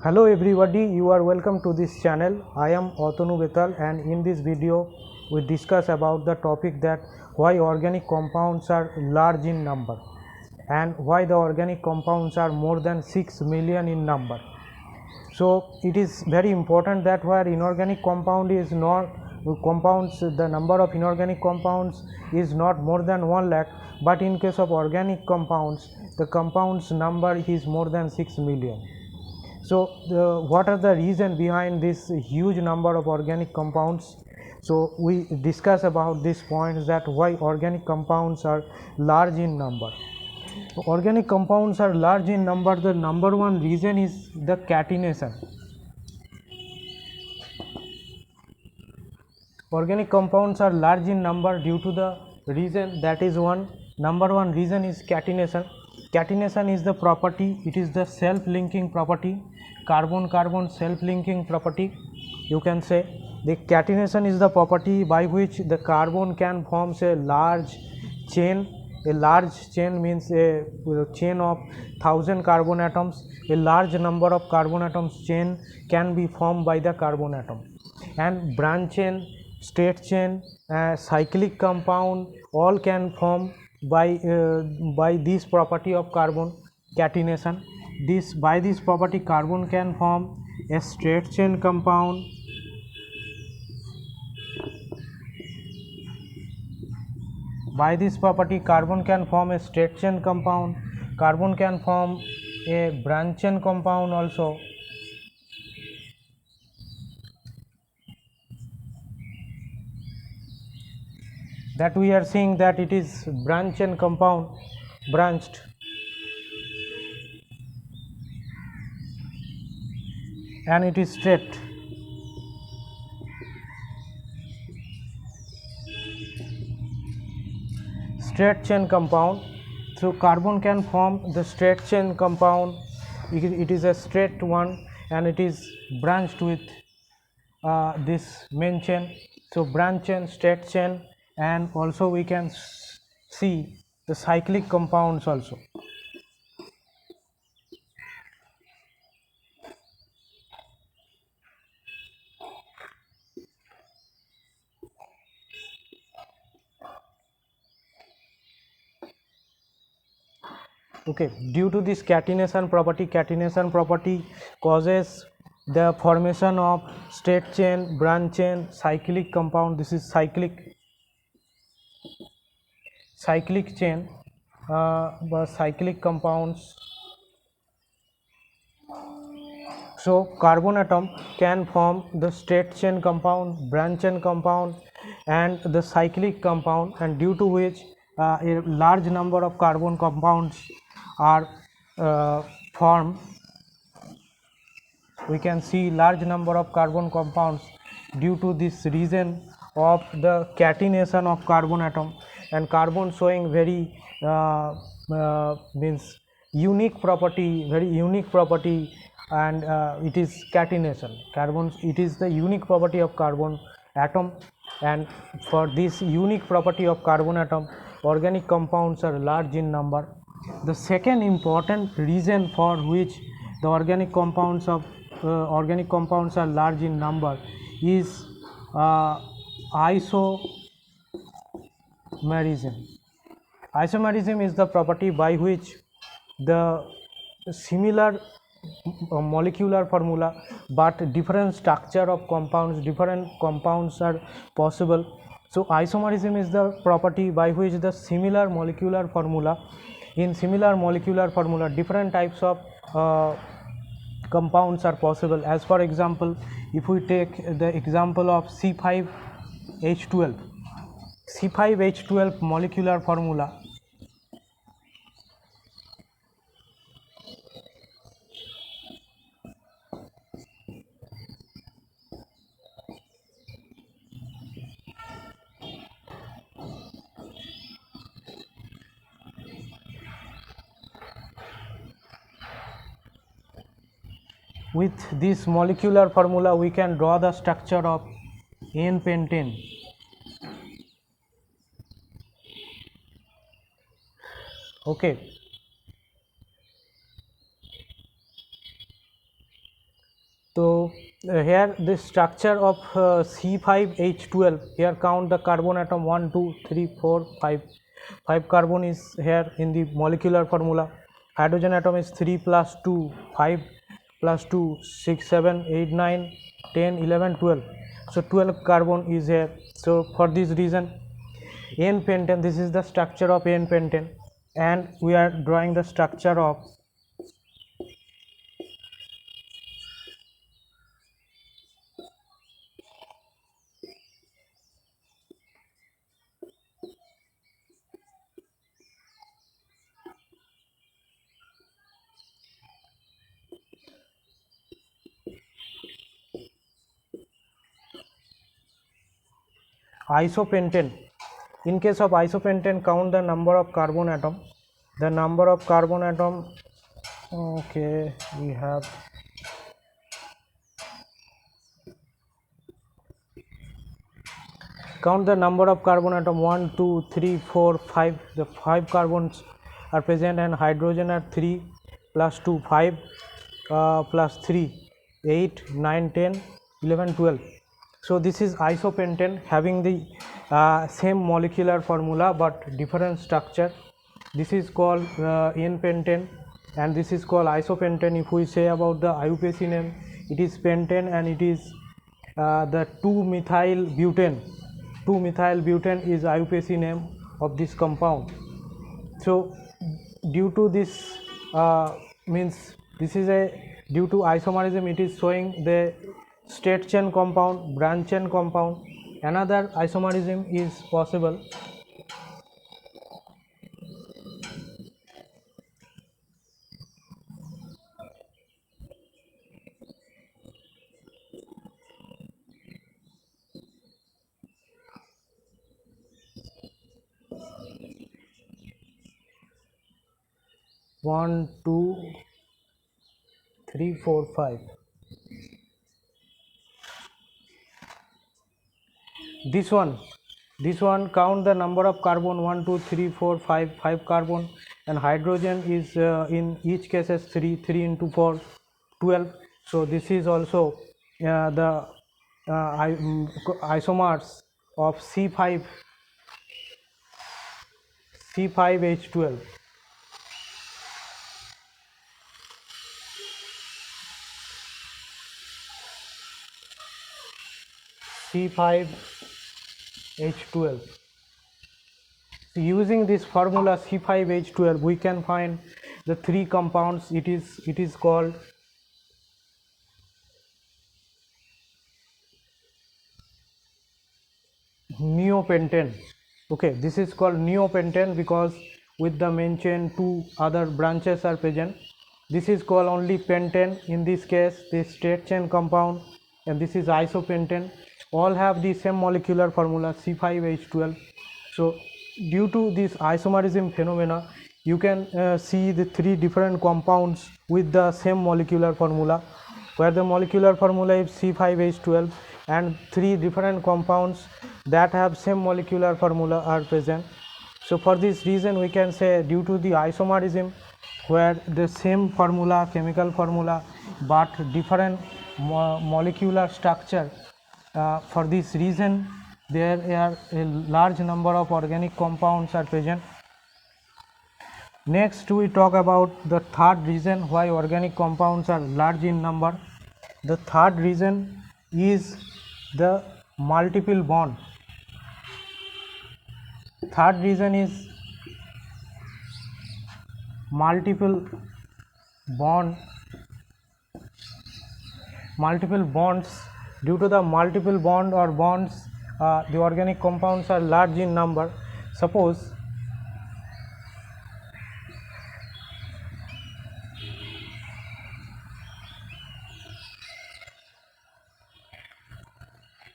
Hello everybody, you are welcome to this channel. I am Atanu Betal, and in this video we discuss about the topic that why organic compounds are large in number and why the organic compounds are more than 6 million in number. So it is very important that where inorganic compound is not compounds, the number of inorganic compounds is not more than 1 lakh, but in case of organic compounds the compounds number is more than 6 million. So what are the reason behind this huge number of organic compounds? So we discuss about these points, that why organic compounds are large in number. Organic compounds are large in number. The number one reason is the catenation. Organic compounds are large in number due to the reason, that is number one reason is catenation. Catenation is the property, it is the self-linking property, carbon-carbon self-linking property. You can say the catenation is the property by which the carbon can form a large chain. A large chain means a chain of 1000 carbon atoms. A large number of carbon atoms chain can be formed by the carbon atom, and branch chain, straight chain, cyclic compound all can form by this property of carbon catenation. This by this property carbon can form a straight chain compound. By this property carbon can form a straight chain compound, carbon can form a branch chain compound also. That we are seeing that it is branch chain compound, branched, and it is straight. Straight chain compound. So carbon can form the straight chain compound. It is a straight one and it is branched with this main chain. So branch chain, straight chain, and also we can see the cyclic compounds also. Okay, due to this catenation property causes the formation of straight chain, branch chain, cyclic compound. This is cyclic chain, cyclic compounds. So carbon atom can form the straight chain compound, branch chain compound, and the cyclic compound, and due to which a large number of carbon compounds are formed. We can see large number of carbon compounds due to this reason of the catenation of carbon atom, and carbon showing very means unique property, very unique property, and it is catenation. Carbon, it is the unique property of carbon atom, and for this unique property of carbon atom organic compounds are large in number. The second important reason for which the organic compounds are large in number is isomerism. Isomerism is the property by which the similar molecular formula but different structure of compounds, different compounds are possible. So isomerism is the property by which the similar molecular formula, in similar molecular formula different types of compounds are possible. As for example, if we take the example of C5H12, C5H12 molecular formula. With this molecular formula we can draw the structure of N-pentane. Okay, here the structure of C5H12. Here count the carbon atom 1, 2, 3, 4, 5. 5 carbon is here in the molecular formula. Hydrogen atom is 3 plus 2, 5 plus 2, 6, 7, 8, 9, 10, 11, 12. So 12 carbon is here. So for this reason, N-pentane, this is the structure of N-pentane, and we are drawing the structure of isopentane. In case of isopentane, count the number of carbon atom. The number of carbon atom, okay, we have count the number of carbon atom 1, 2, 3, 4, 5. The 5 carbons are present, and hydrogen are 3 plus 2, 5 plus 3, 8, 9, 10, 11, 12. So this is isopentane having the same molecular formula but different structure. This is called N-pentane, and this is called isopentane. If we say about the IUPAC name, it is pentane, and it is the 2-methyl butane. 2-methyl butane is IUPAC name of this compound. So due to this means this is a due to isomerism, it is showing the straight chain compound, branch chain compound. Another isomerism is possible. One, two, 3, 4, 5. This one count the number of carbon 1, 2, 3, 4, 5. 5 carbon, and hydrogen is in each cases 3 into 4, 12. So this is also the isomers of C5H12. C5H12. Using this formula C5H12, we can find the 3 compounds. It is called neopentane. Okay, this is called neopentane because with the main chain 2 other branches are present. This is called only pentane. In this case, this straight chain compound, and this is isopentane. All have the same molecular formula C5H12. So due to this isomerism phenomena, you can see the 3 different compounds with the same molecular formula, where the molecular formula is C5H12, and 3 different compounds that have same molecular formula are present. So for this reason, we can say due to the isomerism, where the same formula, chemical formula, but different molecular structure, for this reason there are a large number of organic compounds are present. Next we talk about the third reason why organic compounds are large in number. The third reason is the multiple bond. Third reason is multiple bonds. Due to the multiple bond or bonds, the organic compounds are large in number. Suppose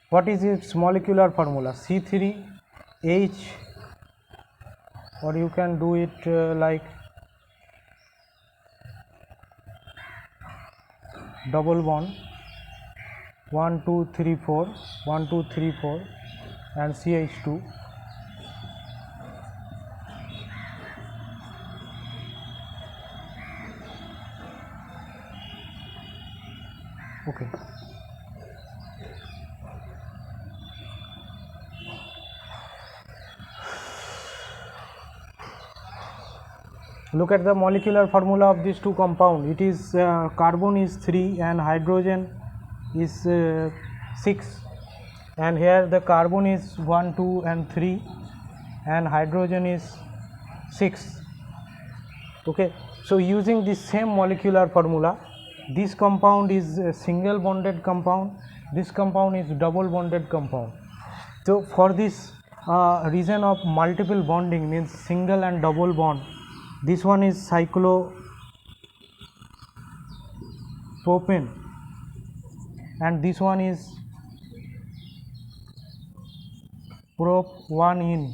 what is its molecular formula? C3H, or you can do it like double bond 1, 2, 3, 4, 1, 2, 3, 4, and CH2. Okay. Look at the molecular formula of these two compound. It is carbon is 3 and hydrogen is 6, and here the carbon is 1, 2 and 3 and hydrogen is 6. Okay, so using this same molecular formula, this compound is a single bonded compound, this compound is double bonded compound. So for this reason of multiple bonding, means single and double bond, this one is cyclopropane and this one is prop-1-ene.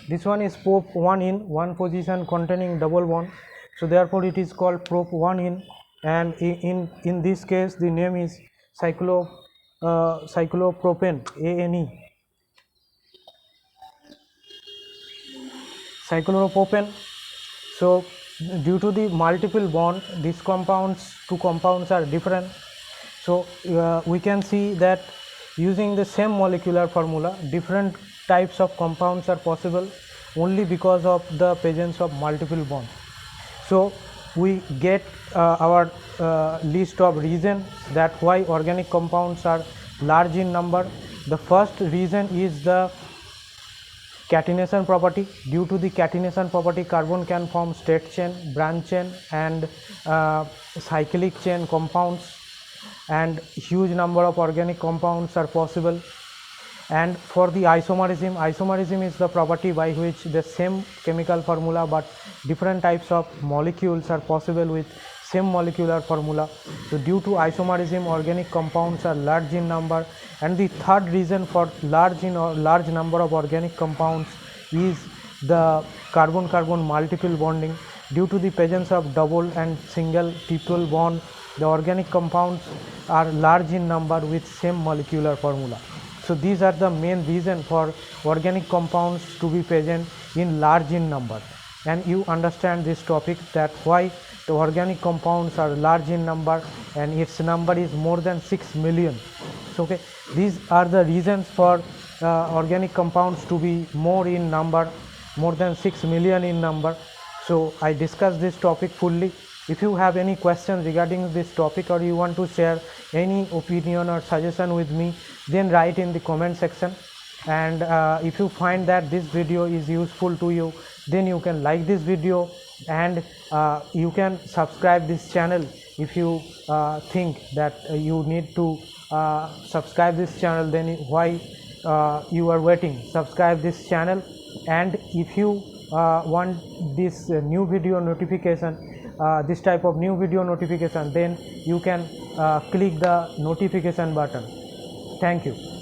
This one is prop-1-ene, one position containing double bond, so therefore it is called prop-1-ene, and in this case the name is cyclopropane, ANE. Cyclopropane. So due to the multiple bond, these two compounds are different. So we can see that using the same molecular formula, different types of compounds are possible only because of the presence of multiple bonds. So we get our list of reasons that why organic compounds are large in number. The first reason is the catenation property. Due to the catenation property, carbon can form straight chain, branch chain and cyclic chain compounds, and huge number of organic compounds are possible. And for the isomerism is the property by which the same chemical formula but different types of molecules are possible with same molecular formula. So due to isomerism, organic compounds are large in number. And the third reason for large number of organic compounds is the carbon-carbon multiple bonding. Due to the presence of double and single triple bond, the organic compounds are large in number with same molecular formula. So these are the main reason for organic compounds to be present in large in number. And you understand this topic, that why the organic compounds are large in number and its number is more than 6 million. So okay, these are the reasons for organic compounds to be more in number, more than 6 million in number. So I discussed this topic fully. If you have any questions regarding this topic or you want to share any opinion or suggestion with me, then write in the comment section. And if you find that this video is useful to you, then you can like this video and you can subscribe this channel. If you think that you need to subscribe this channel, then why you are waiting? Subscribe this channel. And if you want this new video notification, this type of new video notification, then you can click the notification button. Thank you.